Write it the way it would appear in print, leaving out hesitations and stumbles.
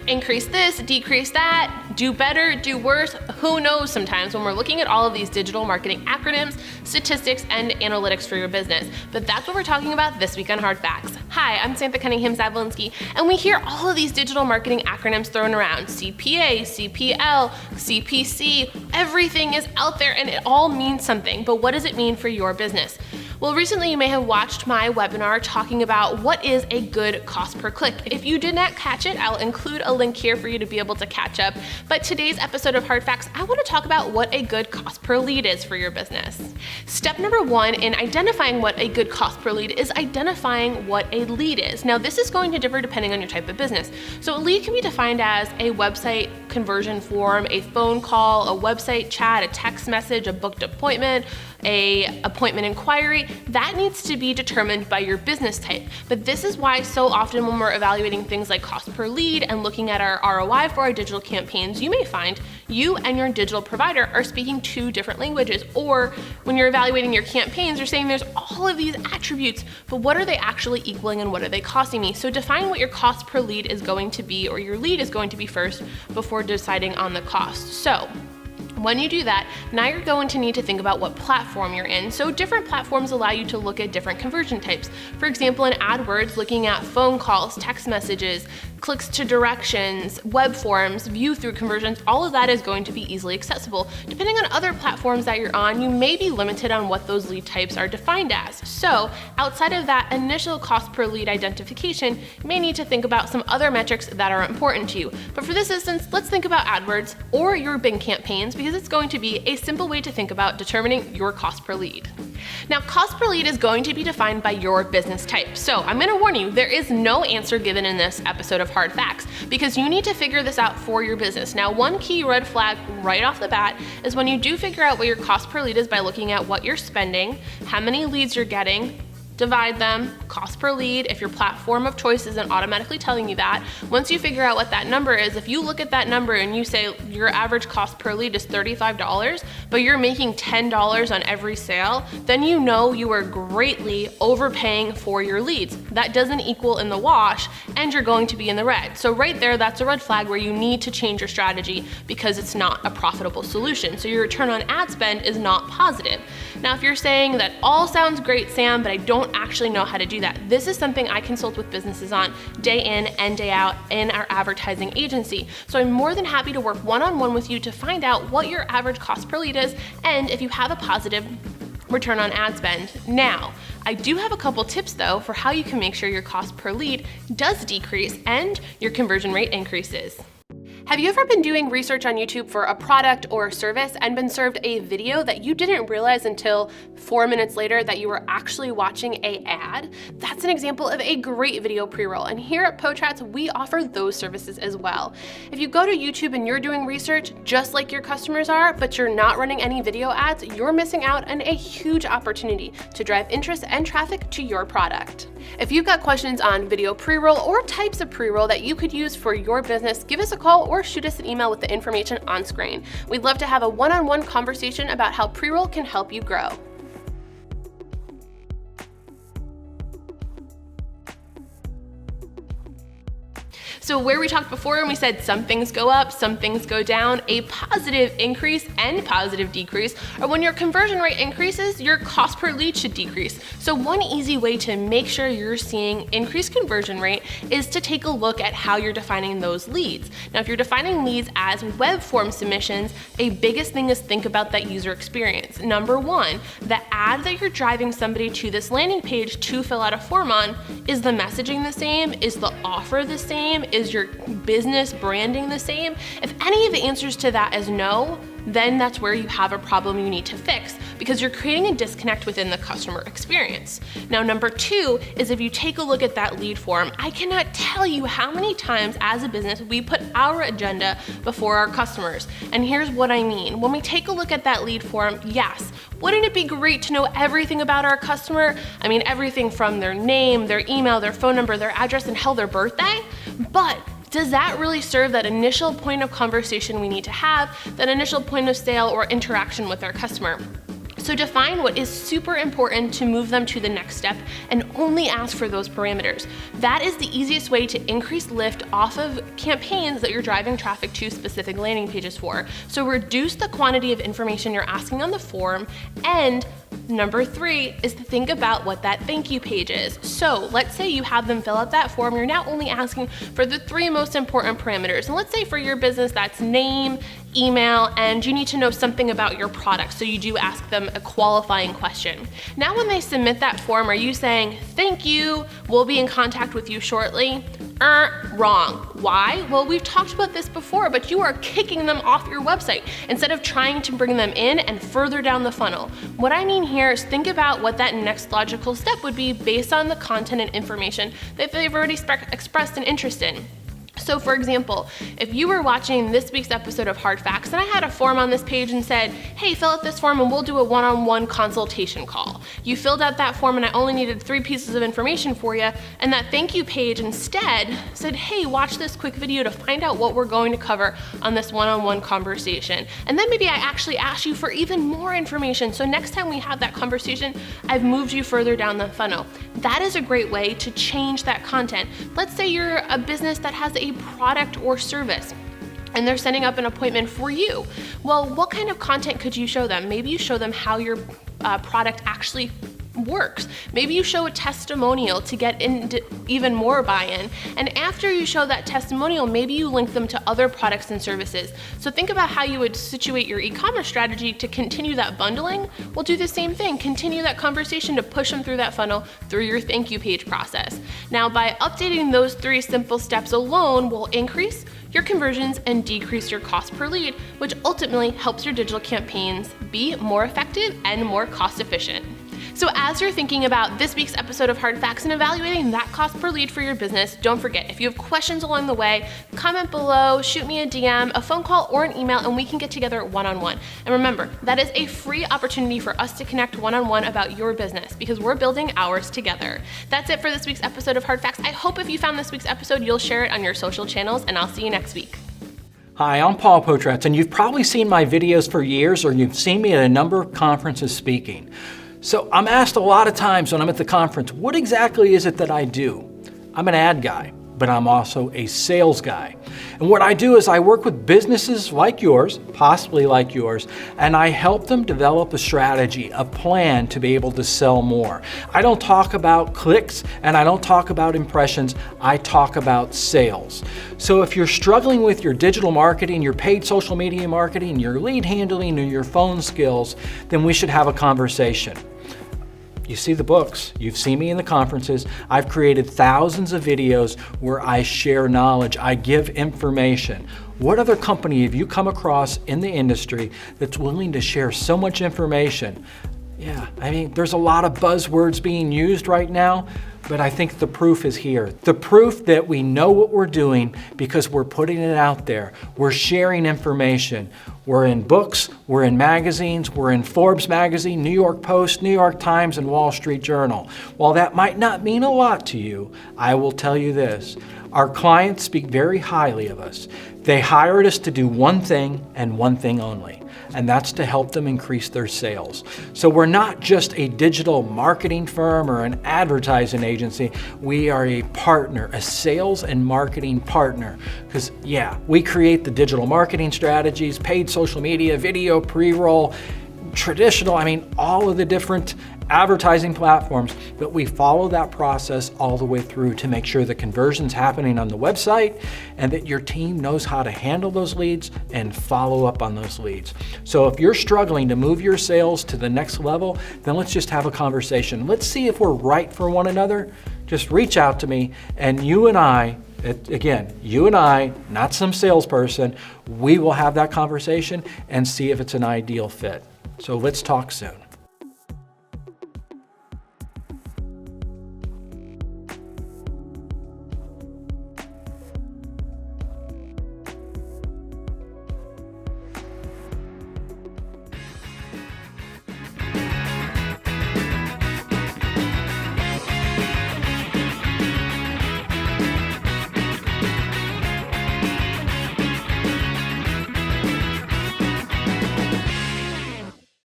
increase this, decrease that, do better, do worse, who knows sometimes when we're looking at all of these digital marketing acronyms, statistics, and analytics for your business. But that's what we're talking about this week on Hard Facts. Hi, I'm Samantha Cunningham-Zabolinsky, and we hear all of these digital marketing acronyms thrown around. CPA, CPL, CPC, everything is out there and it all means something, but what does it mean for your business? Well, recently you may have watched my webinar talking about what is a good cost per click. If you did not catch it, I'll include a link here for you to be able to catch up. But today's episode of Hard Facts, I want to talk about what a good cost per lead is for your business. Step number one in identifying what a good cost per lead is identifying what a lead is. Now, this is going to differ depending on your type of business. So a lead can be defined as a website conversion form, a phone call, a website chat, a text message, a booked appointment, a appointment inquiry. That needs to be determined by your business type. But this is why so often when we're evaluating things like cost per lead and looking at our ROI for our digital campaigns, you may find you and your digital provider are speaking two different languages. Or when you're evaluating your campaigns, you're saying there's all of these attributes, but what are they actually equaling and what are they costing me? So define what your cost per lead is going to be, or your lead is going to be first before deciding on the cost. So when you do that, now you're going to need to think about what platform you're in. So different platforms allow you to look at different conversion types. For example, in AdWords, looking at phone calls, text messages, clicks to directions, web forms, view through conversions, all of that is going to be easily accessible. Depending on other platforms that you're on, you may be limited on what those lead types are defined as. So outside of that initial cost per lead identification, you may need to think about some other metrics that are important to you. But for this instance, let's think about AdWords or your Bing campaigns, because it's going to be a simple way to think about determining your cost per lead. Now, cost per lead is going to be defined by your business type. So I'm going to warn you, there is no answer given in this episode of Hard Facts because you need to figure this out for your business. Now, one key red flag right off the bat is when you do figure out what your cost per lead is by looking at what you're spending, how many leads you're getting, divide them, cost per lead, if your platform of choice isn't automatically telling you that. Once you figure out what that number is, if you look at that number and you say your average cost per lead is $35, but you're making $10 on every sale, then you know you are greatly overpaying for your leads. That doesn't equal in the wash and you're going to be in the red. So right there, that's a red flag where you need to change your strategy because it's not a profitable solution. So your return on ad spend is not positive. Now, if you're saying that all sounds great, Sam, but I don't actually know how to do that, this is something I consult with businesses on day in and day out in our advertising agency. So I'm more than happy to work one-on-one with you to find out what your average cost per lead is and if you have a positive return on ad spend. Now, I do have a couple tips though for how you can make sure your cost per lead does decrease and your conversion rate increases. Have you ever been doing research on YouTube for a product or a service and been served a video that you didn't realize until 4 minutes later that you were actually watching an ad? That's an example of a great video pre-roll, and here at PoChats, we offer those services as well. If you go to YouTube and you're doing research just like your customers are, but you're not running any video ads, you're missing out on a huge opportunity to drive interest and traffic to your product. If you've got questions on video pre-roll or types of pre-roll that you could use for your business, give us a call or shoot us an email with the information on screen. We'd love to have a one-on-one conversation about how pre-roll can help you grow. So where we talked before and we said some things go up, some things go down, a positive increase and positive decrease, or when your conversion rate increases, your cost per lead should decrease. So one easy way to make sure you're seeing increased conversion rate is to take a look at how you're defining those leads. Now, if you're defining leads as web form submissions, a biggest thing is think about that user experience. Number one, the ad that you're driving somebody to this landing page to fill out a form on, is the messaging the same? Is the offer the same? Is your business branding the same? If any of the answers to that is no, then that's where you have a problem you need to fix because you're creating a disconnect within the customer experience. Now, number two is if you take a look at that lead form, I cannot tell you how many times as a business we put our agenda before our customers. And here's what I mean. When we take a look at that lead form, yes, wouldn't it be great to know everything about our customer? I mean, everything from their name, their email, their phone number, their address, and hell, their birthday. But does that really serve that initial point of conversation we need to have, that initial point of sale or interaction with our customer? So define what is super important to move them to the next step and only ask for those parameters. That is the easiest way to increase lift off of campaigns that you're driving traffic to specific landing pages for. So reduce the quantity of information you're asking on the form, and number 3 is to think about what that thank you page is. So let's say you have them fill out that form. You're now only asking for the 3 most important parameters. And let's say for your business, that's name, email, and you need to know something about your product. So you do ask them a qualifying question. Now, when they submit that form, are you saying, thank you, we'll be in contact with you shortly? Wrong. Why? Well, we've talked about this before, but you are kicking them off your website instead of trying to bring them in and further down the funnel. What I mean here is think about what that next logical step would be based on the content and information that they've already expressed an interest in. So for example, if you were watching this week's episode of Hard Facts and I had a form on this page and said, hey, fill out this form and we'll do a one-on-one consultation call. You filled out that form and I only needed 3 pieces of information for you, and that thank you page instead said, hey, watch this quick video to find out what we're going to cover on this one-on-one conversation. And then maybe I actually asked you for even more information. So next time we have that conversation, I've moved you further down the funnel. That is a great way to change that content. Let's say you're a business that has a product or service and they're setting up an appointment for you. Well, what kind of content could you show them? Maybe you show them how your product actually works. Maybe you show a testimonial to get into even more buy-in. And after you show that testimonial, maybe you link them to other products and services. So think about how you would situate your e-commerce strategy to continue that bundling. We'll do the same thing. Continue that conversation to push them through that funnel through your thank you page process. Now, by updating those 3 simple steps alone will increase your conversions and decrease your cost per lead, which ultimately helps your digital campaigns be more effective and more cost efficient. So as you're thinking about this week's episode of Hard Facts and evaluating that cost per lead for your business, don't forget, if you have questions along the way, comment below, shoot me a DM, a phone call, or an email, and we can get together one-on-one. And remember, that is a free opportunity for us to connect one-on-one about your business because we're building ours together. That's it for this week's episode of Hard Facts. I hope if you found this week's episode, you'll share it on your social channels, and I'll see you next week. Hi, I'm Paul Potratz, and you've probably seen my videos for years, or you've seen me at a number of conferences speaking. So I'm asked a lot of times when I'm at the conference, what exactly is it that I do? I'm an ad guy, but I'm also a sales guy. And what I do is I work with businesses like yours, possibly like yours, and I help them develop a strategy, a plan to be able to sell more. I don't talk about clicks and I don't talk about impressions, I talk about sales. So if you're struggling with your digital marketing, your paid social media marketing, your lead handling, or your phone skills, then we should have a conversation. You see the books, you've seen me in the conferences. I've created thousands of videos where I share knowledge, I give information. What other company have you come across in the industry that's willing to share so much information? Yeah, I mean, there's a lot of buzzwords being used right now, but I think the proof is here. The proof that we know what we're doing because we're putting it out there. We're sharing information. We're in books, we're in magazines, we're in Forbes magazine, New York Post, New York Times, and Wall Street Journal. While that might not mean a lot to you, I will tell you this. Our clients speak very highly of us. They hired us to do one thing and one thing only, and that's to help them increase their sales. So we're not just a digital marketing firm or an advertising agency. We are a partner, a sales and marketing partner. Because yeah, we create the digital marketing strategies, paid social media, video, pre-roll, traditional, I mean, all of the different advertising platforms, but we follow that process all the way through to make sure the conversion's happening on the website and that your team knows how to handle those leads and follow up on those leads. So if you're struggling to move your sales to the next level, then let's just have a conversation. Let's see if we're right for one another. Just reach out to me, and you and I, again, you and I, not some salesperson, we will have that conversation and see if it's an ideal fit. So let's talk soon.